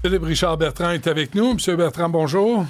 Philippe Richard Bertrand est avec nous. Monsieur Bertrand, bonjour.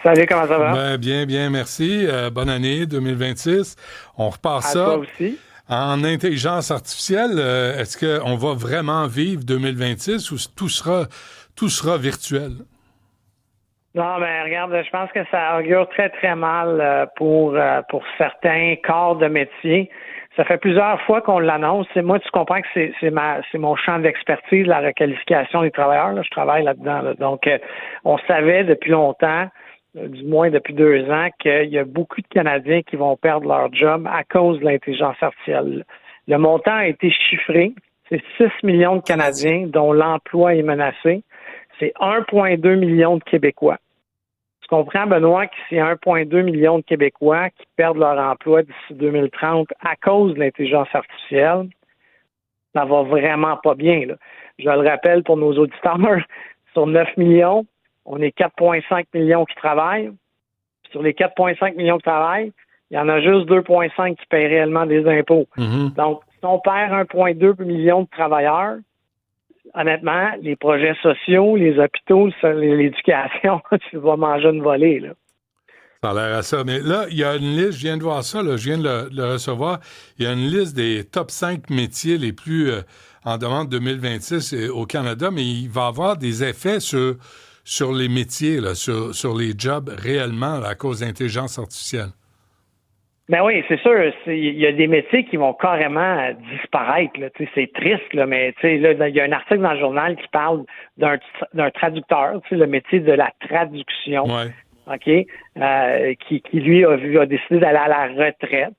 Salut, comment ça va? Bien, merci. Bonne année 2026. On repart À toi ça. aussi. En intelligence artificielle, est-ce qu'on va vraiment vivre 2026 ou tout sera virtuel? Non, mais regarde, je pense que ça augure très, très mal pour certains corps de métier. Ça fait plusieurs fois qu'on l'annonce. Et moi, tu comprends que c'est mon champ d'expertise, la requalification des travailleurs. Là. Je travaille là-dedans. Là. Donc, on savait depuis longtemps, du moins depuis 2 ans, qu'il y a beaucoup de Canadiens qui vont perdre leur job à cause de l'intelligence artificielle. Le montant a été chiffré. C'est 6 millions de Canadiens dont l'emploi est menacé. C'est 1,2 million de Québécois. Tu comprends, Benoît, que c'est 1,2 million de Québécois qui perdent leur emploi d'ici 2030 à cause de l'intelligence artificielle. Ça va vraiment pas bien. Là. Je le rappelle pour nos auditeurs, sur 9 millions, on est 4,5 millions qui travaillent. Sur les 4,5 millions qui travaillent, il y en a juste 2,5 qui paient réellement des impôts. Mm-hmm. Donc, si on perd 1,2 million de travailleurs, honnêtement, les projets sociaux, les hôpitaux, l'éducation, tu vas manger une volée, là. Ça a l'air à ça. Mais là, il y a une liste, je viens de voir ça, là, je viens de le recevoir. Il y a une liste des top 5 métiers les plus en demande 2026 au Canada, mais il va y avoir des effets sur les métiers, là, sur les jobs réellement là, à cause de l'intelligence artificielle. Ben oui, c'est sûr. Il y a des métiers qui vont carrément disparaître. Là. C'est triste, là, mais là, il y a un article dans le journal qui parle d'un traducteur, le métier de la traduction, Ouais. OK, qui lui a décidé d'aller à la retraite.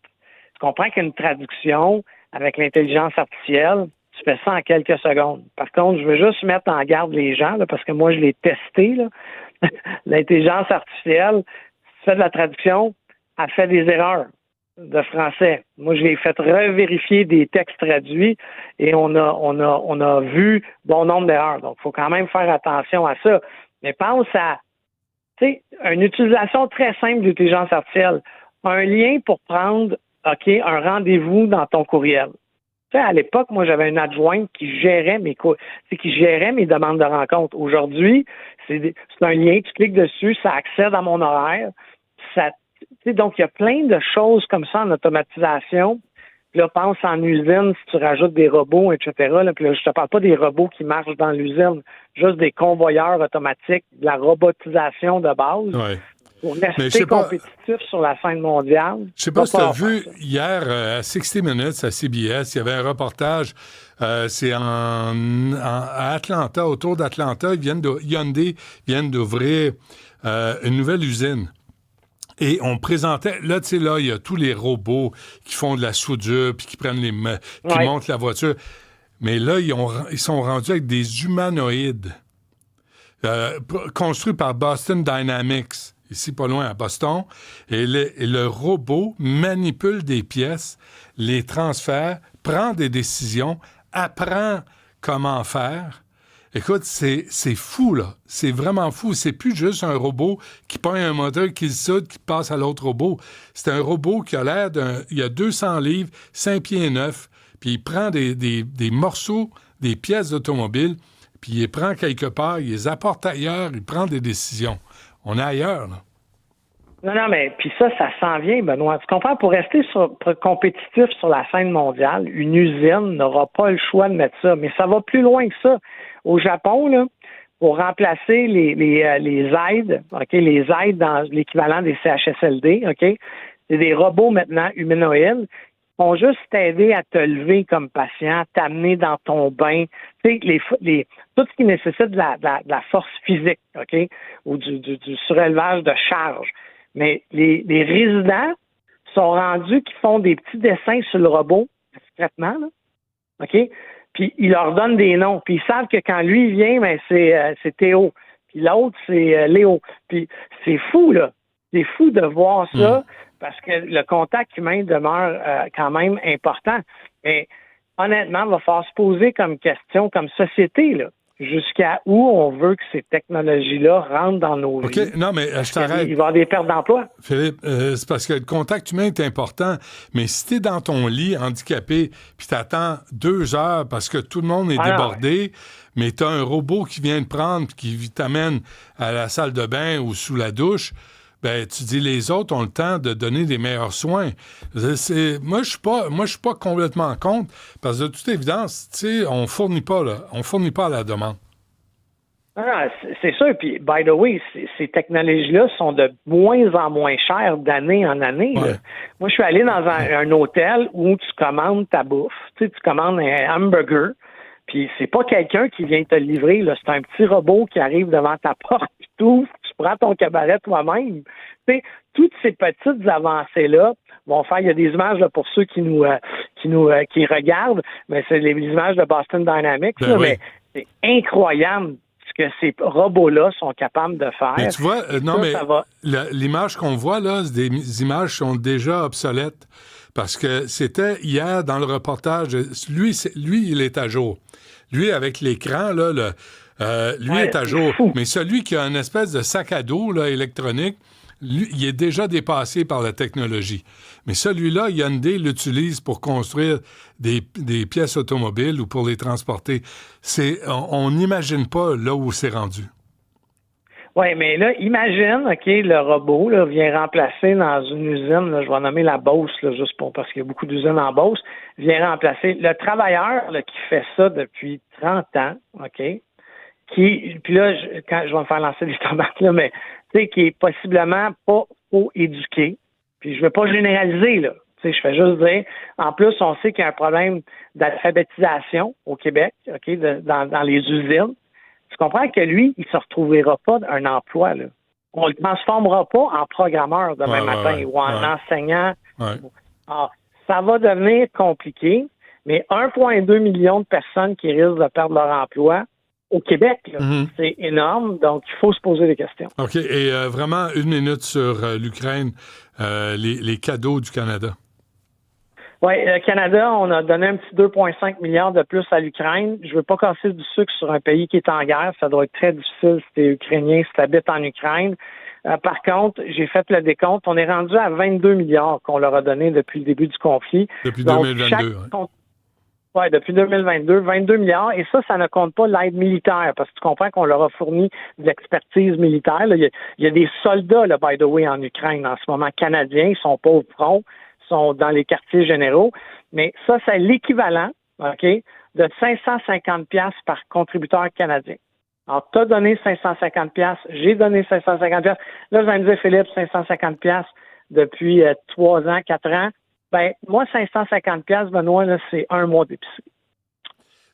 Tu comprends qu'une traduction avec l'intelligence artificielle, tu fais ça en quelques secondes. Par contre, je veux juste mettre en garde les gens, là, parce que moi, je l'ai testé. Là. L'intelligence artificielle, si tu fais de la traduction, elle fait des erreurs de français. Moi, je l'ai fait revérifier des textes traduits et on a vu bon nombre d'erreurs. Donc, il faut quand même faire attention à ça. Mais pense à, une utilisation très simple de l'intelligence artificielle. Un lien pour prendre, un rendez-vous dans ton courriel. À l'époque, moi, j'avais une adjointe qui gérait mes demandes de rencontre. Aujourd'hui, c'est un lien, tu cliques dessus, ça accède à mon horaire, donc, il y a plein de choses comme ça en automatisation. Puis là, pense en usine, si tu rajoutes des robots, etc. Là, puis là, je te parle pas des robots qui marchent dans l'usine, juste des convoyeurs automatiques, de la robotisation de base. Ouais. Pour rester compétitif sur la scène mondiale. Je sais pas si tu as vu hier à 60 Minutes à CBS, il y avait un reportage, c'est à Atlanta, autour d'Atlanta, Hyundai viennent d'ouvrir une nouvelle usine. Et on présentait, là, tu sais, là, il y a tous les robots qui font de la soudure, puis qui prennent qui montent la voiture. Mais là, ils sont rendus avec des humanoïdes construits par Boston Dynamics, ici pas loin à Boston. Et le robot manipule des pièces, les transfère, prend des décisions, apprend comment faire. Écoute, c'est fou, là. C'est vraiment fou. C'est plus juste un robot qui prend un moteur, qui le soude, qui passe à l'autre robot. C'est un robot qui a l'air il a 200 livres, 5 pieds 9, puis il prend des morceaux, des pièces d'automobile, puis il les prend quelque part, il les apporte ailleurs, il prend des décisions. On est ailleurs, là. Non, mais puis ça s'en vient, Benoît. Tu comprends? Pour rester compétitif sur la scène mondiale, une usine n'aura pas le choix de mettre ça. Mais ça va plus loin que ça. Au Japon, là, pour remplacer les aides, les aides dans l'équivalent des CHSLD, c'est des robots maintenant humanoïdes qui vont juste t'aider à te lever comme patient, t'amener dans ton bain, tout ce qui nécessite de la force physique, ou du surélevage de charge. Mais les résidents sont rendus qui font des petits dessins sur le robot, discrètement, là, OK? Puis ils leur donnent des noms. Puis ils savent que quand lui vient, ben c'est Théo. Puis l'autre, c'est Léo. Puis c'est fou, là. C'est fou de voir ça parce que le contact humain demeure quand même important. Mais honnêtement, il va falloir se poser comme question, comme société, là. jusqu'à où on veut que ces technologies-là rentrent dans nos vies. OK, non, mais je t'arrête. Il va y avoir des pertes d'emploi. Philippe, c'est parce que le contact humain est important, mais si tu es dans ton lit handicapé, puis tu attends 2 heures parce que tout le monde est débordé, mais tu as un robot qui vient te prendre qui t'amène à la salle de bain ou sous la douche, ben tu dis les autres ont le temps de donner des meilleurs soins. Moi je suis pas complètement contre parce que de toute évidence, tu sais, on fournit pas à la demande. Ah, c'est sûr. Puis, by the way, ces technologies-là sont de moins en moins chères d'année en année. Ouais. Moi, je suis allé dans un hôtel où tu commandes ta bouffe. Tu sais, tu commandes un hamburger. Puis, c'est pas quelqu'un qui vient te le livrer. Là. C'est un petit robot qui arrive devant ta porte. Puis, tu prends ton cabaret toi-même. Tu sais, toutes ces petites avancées-là vont faire. Il y a des images là, pour ceux qui regardent. Mais c'est les images de Boston Dynamics. Ben oui. Mais c'est incroyable que ces robots-là sont capables de faire. Mais tu vois, l'image qu'on voit, là, des images sont déjà obsolètes. Parce que c'était hier dans le reportage, lui, il est à jour. Lui, avec l'écran, là, lui est à jour. Mais celui qui a une espèce de sac à dos là, électronique, lui, il est déjà dépassé par la technologie. Mais celui-là, Hyundai l'utilise pour construire des pièces automobiles ou pour les transporter. On n'imagine pas là où c'est rendu. Oui, mais là, imagine, OK, le robot là, vient remplacer dans une usine, là, je vais nommer la Beauce, là, juste parce qu'il y a beaucoup d'usines en Beauce, vient remplacer le travailleur là, qui fait ça depuis 30 ans, OK, puis là, quand je vais me faire lancer des tomates, là, mais tu sais, qui est possiblement pas éduqué. Puis je veux pas généraliser, là. Tu sais, je fais juste dire, en plus, on sait qu'il y a un problème d'alphabétisation au Québec, OK, dans les usines. Tu comprends que lui, il se retrouvera pas un emploi, là. On le transformera pas en programmeur demain matin ou en enseignant. Ouais. Alors, ça va devenir compliqué, mais 1,2 million de personnes qui risquent de perdre leur emploi au Québec, là, c'est énorme, donc il faut se poser des questions. OK, et vraiment, 1 minute sur l'Ukraine, les cadeaux du Canada. Oui, le Canada, on a donné un petit 2,5 milliards de plus à l'Ukraine. Je veux pas casser du sucre sur un pays qui est en guerre. Ça doit être très difficile si tu es Ukrainien, si tu habites en Ukraine. Par contre, j'ai fait le décompte. On est rendu à 22 milliards qu'on leur a donné depuis le début du conflit. Depuis 2022. Oui, depuis 2022, 22 milliards. Et ça ne compte pas l'aide militaire, parce que tu comprends qu'on leur a fourni de l'expertise militaire. Là. Il y a des soldats, là, by the way, en Ukraine en ce moment, canadiens, ils sont pas au front, sont dans les quartiers généraux. Mais ça, c'est l'équivalent, OK, de 550 $ par contributeur canadien. Alors, tu as donné 550 $, j'ai donné 550 $. Là, je vais me dire, Philippe, 550 $ depuis 3 ans, 4 ans. Ben, moi, 550 $, Benoît, là, c'est un mois d'épicerie.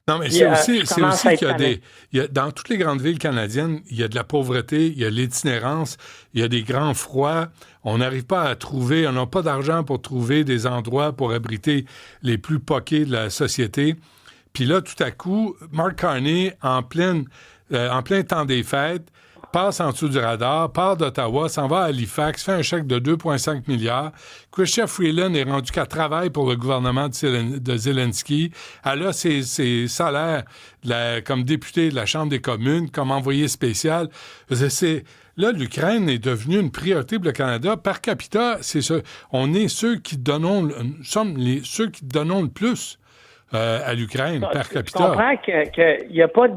Non, mais c'est aussi qu'il y a dans toutes les grandes villes canadiennes, il y a de la pauvreté, il y a de l'itinérance, il y a des grands froids. On n'arrive pas à trouver, on n'a pas d'argent pour trouver des endroits pour abriter les plus poqués de la société. Puis là, tout à coup, Mark Carney, en plein temps des fêtes, passe en dessous du radar, part d'Ottawa, s'en va à Halifax, fait un chèque de 2,5 milliards. Chrystia Freeland est rendue qu'elle travaille pour le gouvernement de Zelensky. Elle a ses salaires comme députée de la Chambre des communes, comme envoyé spécial. Là, l'Ukraine est devenue une priorité pour le Canada. Par capita, on est ceux qui donnons le plus. À l'Ukraine, par capita. Je comprends qu'il n'y a pas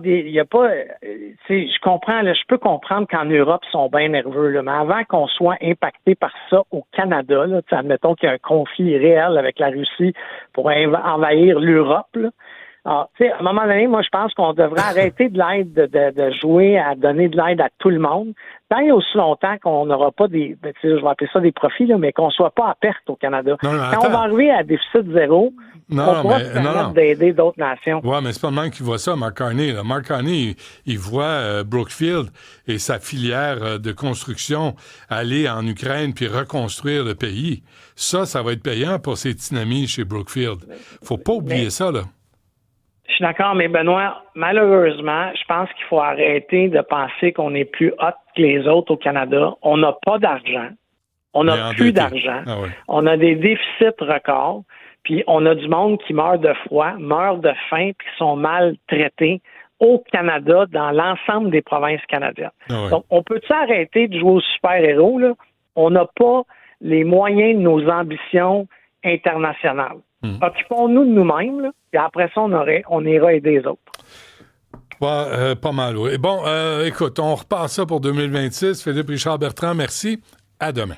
je comprends, là, je peux comprendre qu'en Europe, ils sont bien nerveux, là, mais avant qu'on soit impacté par ça au Canada, là, admettons qu'il y a un conflit réel avec la Russie pour envahir l'Europe, là. Alors, à un moment donné, moi, je pense qu'on devrait arrêter de l'aide de jouer à donner de l'aide à tout le monde. Tant et aussi longtemps qu'on n'aura pas je vais appeler ça des profits, là, mais qu'on ne soit pas à perte au Canada. Quand on va arriver à déficit zéro, on pourra se permettre d'aider d'autres nations. Oui, mais c'est pas le même qui voit ça, Mark Carney. Là. Mark Carney, il voit Brookfield et sa filière de construction aller en Ukraine puis reconstruire le pays. Ça va être payant pour ses petits amis chez Brookfield. Faut pas oublier ça, là. Je suis d'accord, mais Benoît, malheureusement, je pense qu'il faut arrêter de penser qu'on est plus hot que les autres au Canada. On n'a pas d'argent. On n'a plus d'argent. Ah ouais. On a des déficits records. Puis on a du monde qui meurt de froid, meurt de faim, puis qui sont mal traités au Canada, dans l'ensemble des provinces canadiennes. Ah ouais. Donc, on peut-tu arrêter de jouer aux super-héros, là? On n'a pas les moyens de nos ambitions internationales. Occupons-nous de nous-mêmes, là, et après ça, on ira aider les autres. Ouais, pas mal, oui. Bon, écoute, on repart ça pour 2026. Philippe Richard Bertrand, merci. À demain.